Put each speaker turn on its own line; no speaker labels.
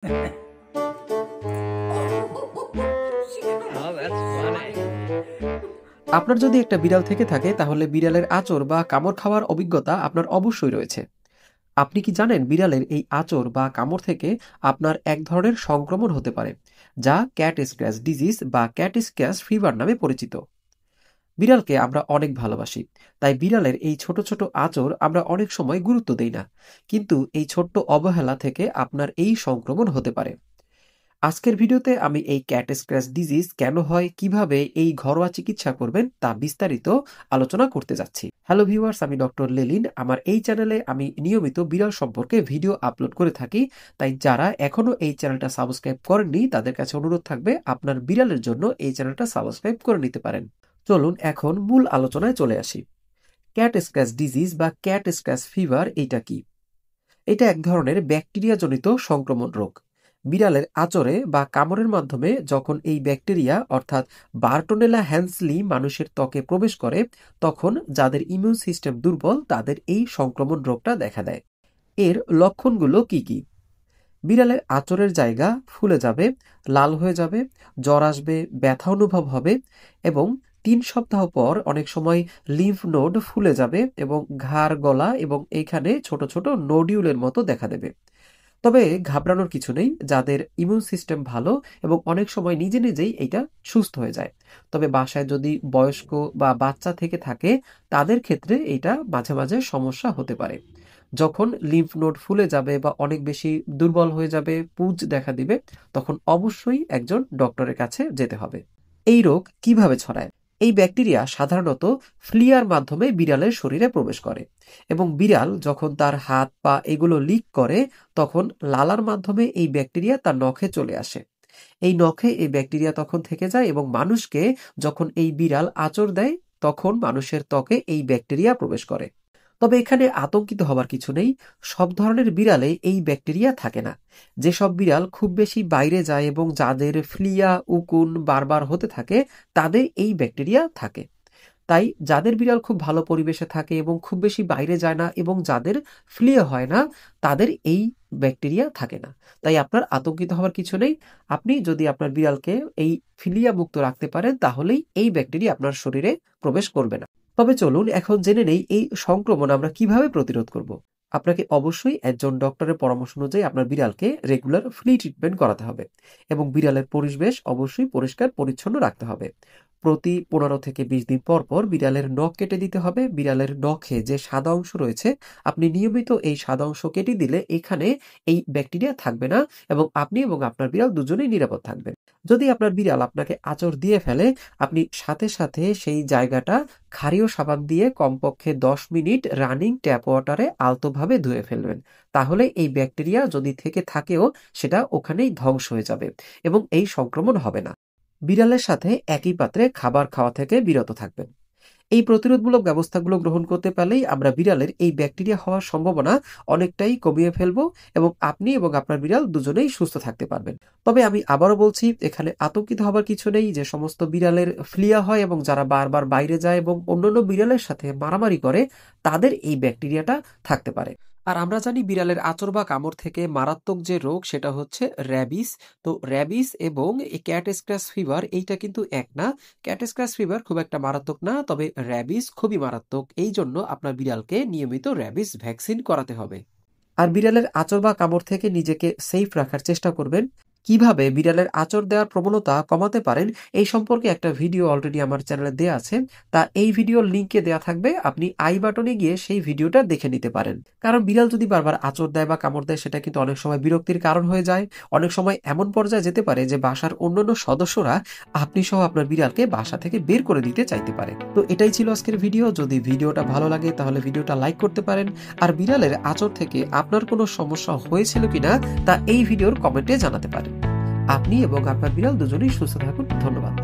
Oh, that's funny.
আপনার যদি একটা বিড়াল থেকে থাকে তাহলে বিড়ালের আঁচড় বা কামড় খাওয়ার অভিজ্ঞতা আপনার অবশ্যই রয়েছে। আপনি কি জানেন বিড়ালের এই আঁচড় বা কামড় থেকে আপনার এক ধরনের সংক্রমণ হতে পারে, যা ক্যাট স্ক্র্যাচ ডিজিজ বা ক্যাট স্ক্র্যাচ ফিভার নামে পরিচিত। বিড়ালকে আমরা অনেক ভালোবাসি, তাই বিড়ালের এই ছোট ছোট আঁচড় আমরা অনেক সময় গুরুত্ব দেই না, কিন্তু এই ছোট্ট অবহেলা থেকে আপনার এই সংক্রমণ হতে পারে। আজকের ভিডিওতে আমি এই ক্যাট স্ক্র্যাচ ডিজিজ কেন হয়, কিভাবে এই ঘরোয়া চিকিৎসা করবেন তা বিস্তারিত আলোচনা করতে যাচ্ছি। হ্যালো ভিউয়ার্স, আমি ডক্টর লেলিন। আমার এই চ্যানেলে আমি নিয়মিত বিড়াল সম্পর্কে ভিডিও আপলোড করে থাকি, তাই যারা এখনো এই চ্যানেলটা সাবস্ক্রাইব করেননি তাদের কাছে অনুরোধ থাকবে আপনার বিড়ালের জন্য এই চ্যানেলটা সাবস্ক্রাইব করে নিতে পারেন। চলুন এখন মূল আলোচনায় চলে আসি। ক্যাট স্ক্র্যাচ ডিজিজ বা ক্যাট স্ক্র্যাচ ফিভার এইটা কি? এটা এক ধরনের ব্যাকটেরিয়াজনিত সংক্রমণ রোগ। বিড়ালের আঁচড়ে বা কামড়ের মাধ্যমে যখন এই ব্যাকটেরিয়া অর্থাৎ বার্টোনেলা হ্যান্সলি মানুষের ত্বকে প্রবেশ করে, তখন যাদের ইমিউন সিস্টেম দুর্বল তাদের এই সংক্রমণ রোগটা দেখা দেয়। এর লক্ষণগুলো কি কি? বিড়ালের আঁচড়ের জায়গা ফুলে যাবে, লাল হয়ে যাবে, জ্বর আসবে, ব্যথা অনুভব হবে এবং 3 সপ্তাহ পর অনেক সময় লিম্ফ নোড ফুলে যাবে এবং ঘাড়, গলা এবং এইখানে ছোট ছোট নোডিউলের মতো দেখা দেবে। তবে ঘাবড়ানোর কিছু নেই, যাদের ইমিউন সিস্টেম ভালো এবং অনেক সময় নিজে নিজেই এটা সুস্থ হয়ে যায়। তবে বাসায় যদি বয়স্ক বা বাচ্চা থেকে থাকে তাদের ক্ষেত্রে এটা মাঝে মাঝে সমস্যা হতে পারে। যখন লিম্ফ নোড ফুলে যাবে বা অনেক বেশি দুর্বল হয়ে যাবে, পুঁজ দেখা দিবে, তখন অবশ্যই একজন ডক্টরের কাছে যেতে হবে। এই রোগ কিভাবে ছড়ায়? এই ব্যাকটেরিয়া সাধারণত ফ্লিয়ার মাধ্যমে বিড়ালের শরীরে প্রবেশ করে এবং বিড়াল যখন তার হাত পা এগুলো লিক করে, তখন লালার মাধ্যমে এই ব্যাকটেরিয়া তার নখে চলে আসে। এই নখে এই ব্যাকটেরিয়া তখন থেকে যায় এবং মানুষকে যখন এই বিড়াল আঁচড় দেয়, তখন মানুষের ত্বকে এই ব্যাকটেরিয়া প্রবেশ করে। তবে এখানে আতঙ্কিত হবার কিছু নেই, সব ধরনের বিড়ালে এই ব্যাকটেরিয়া থাকে না। যেসব বিড়াল খুব বেশি বাইরে যায় এবং যাদের ফ্লিয়া উকুন বারবার হতে থাকে, তাদের এই ব্যাকটেরিয়া থাকে। তাই যাদের বিড়াল খুব ভালো পরিবেশে থাকে এবং খুব বেশি বাইরে যায় না এবং যাদের ফ্লিয়া হয় না, তাদের এই ব্যাকটেরিয়া থাকে না। তাই আপনার আতঙ্কিত হওয়ার কিছু নেই। আপনি যদি আপনার বিড়ালকে এই ফিলিয়া মুক্ত রাখতে পারেন, তাহলেই এই ব্যাকটেরিয়া আপনার শরীরে প্রবেশ করবে না। তবে চলুন এখন জেনে নেই এই সংক্রমণ আমরা কিভাবে প্রতিরোধ করব। আপনাকে অবশ্যই একজন ডক্টরের পরামর্শ অনুযায়ী আপনার বিড়ালকে রেগুলার ফ্লি ট্রিটমেন্ট করাতে হবে এবং বিড়ালের পরিবেশ অবশ্যই পরিষ্কার পরিচ্ছন্ন রাখতে হবে। প্রতি 15 থেকে 20 দিন পর পর বিড়ালের নখ কেটে দিতে হবে। বিড়ালের নখে যে সাদা অংশ রয়েছে, আপনি নিয়মিত এই সাদা অংশ কেটে দিলে এখানে এই ব্যাকটেরিয়া থাকবে না এবং আপনি এবং আপনার বিড়াল দুজনেই নিরাপদ থাকবেন। যদি আপনার বিড়াল আপনাকে আঁচড় দিয়ে ফেলে, আপনি সাথে সাথে সেই জায়গাটা ক্ষারীয় সাবান দিয়ে কমপক্ষে 10 মিনিট রানিং ট্যাপ ওয়াটারে আলতোভাবে ধুয়ে ফেলবেন। তাহলে এই ব্যাকটেরিয়া যদি থেকে থাকেও সেটা ওখানেই ধ্বংস হয়ে যাবে এবং এই সংক্রমণ হবে না। বিড়ালের সাথে একই পাত্রে খাবার খাওয়া থেকে বিরত থাকবেন। এই প্রতিরোধমূলক ব্যবস্থাগুলো গ্রহণ করতে পারলেই আমরা বিড়ালের এই ব্যাকটেরিয়া হওয়ার সম্ভাবনা অনেকটাই কমিয়ে ফেলবো এবং আপনি এবং আপনার বিড়াল দুজনেই সুস্থ থাকতে পারবেন। তবে আমি আবারও বলছি, এখানে আতঙ্কিত হবার কিছু নেই। যে সমস্ত বিড়ালের ফ্লিয়া হয় এবং যারা বারবার বাইরে যায় এবং অন্যান্য বিড়ালের সাথে মারামারি করে, তাদের এই ব্যাকটেরিয়াটা থাকতে পারে। আর আমরা জানি বিড়ালের আঁচড় বা কামড় থেকে মারাত্মক যে রোগ সেটা হচ্ছে র্যাবিস। তো র্যাবিস এবং এই ক্যাট স্ক্র্যাচ ফিভার এইটা কিন্তু এক না। ক্যাট স্ক্র্যাচ ফিভার খুব একটা মারাত্মক না, তবে র্যাবিস খুবই মারাত্মক। এই জন্য আপনার বিড়ালকে নিয়মিত র্যাবিস ভ্যাকসিন করাতে হবে। আর বিড়ালের আঁচড় বা কামড় থেকে নিজেকে সেফ রাখার চেষ্টা করবেন। কিভাবে বিড়ালের আঁচড় দেওয়ার প্রবণতা কমাতে পারেন এই সম্পর্কে একটা ভিডিও অলরেডি আমার চ্যানেলে দেওয়া আছে, তা এই ভিডিওর লিঙ্কে দেওয়া থাকবে, আপনি আই বাটনে গিয়ে সেই ভিডিওটা দেখে নিতে পারেন। কারণ বিড়াল যদি বারবার আঁচড় দেয় বা কামড় দেয়, সেটা কিন্তু অনেক সময় বিরক্তির কারণ হয়ে যায়। অনেক সময় এমন পর্যায়ে যেতে পারে যে বাসার অন্যান্য সদস্যরা আপনি সহ আপনার বিড়ালকে বাসা থেকে বের করে দিতে চাইতে পারে। তো এটাই ছিল আজকের ভিডিও। যদি ভিডিওটা ভালো লাগে তাহলে ভিডিওটা লাইক করতে পারেন। আর বিড়ালের আঁচড় থেকে আপনার কোনো সমস্যা হয়েছিল কিনা তা এই ভিডিওর কমেন্টে জানাতে পারেন। আপনি এবং আপনার বিড়াল দুজনেই সুস্থ থাকুন। ধন্যবাদ।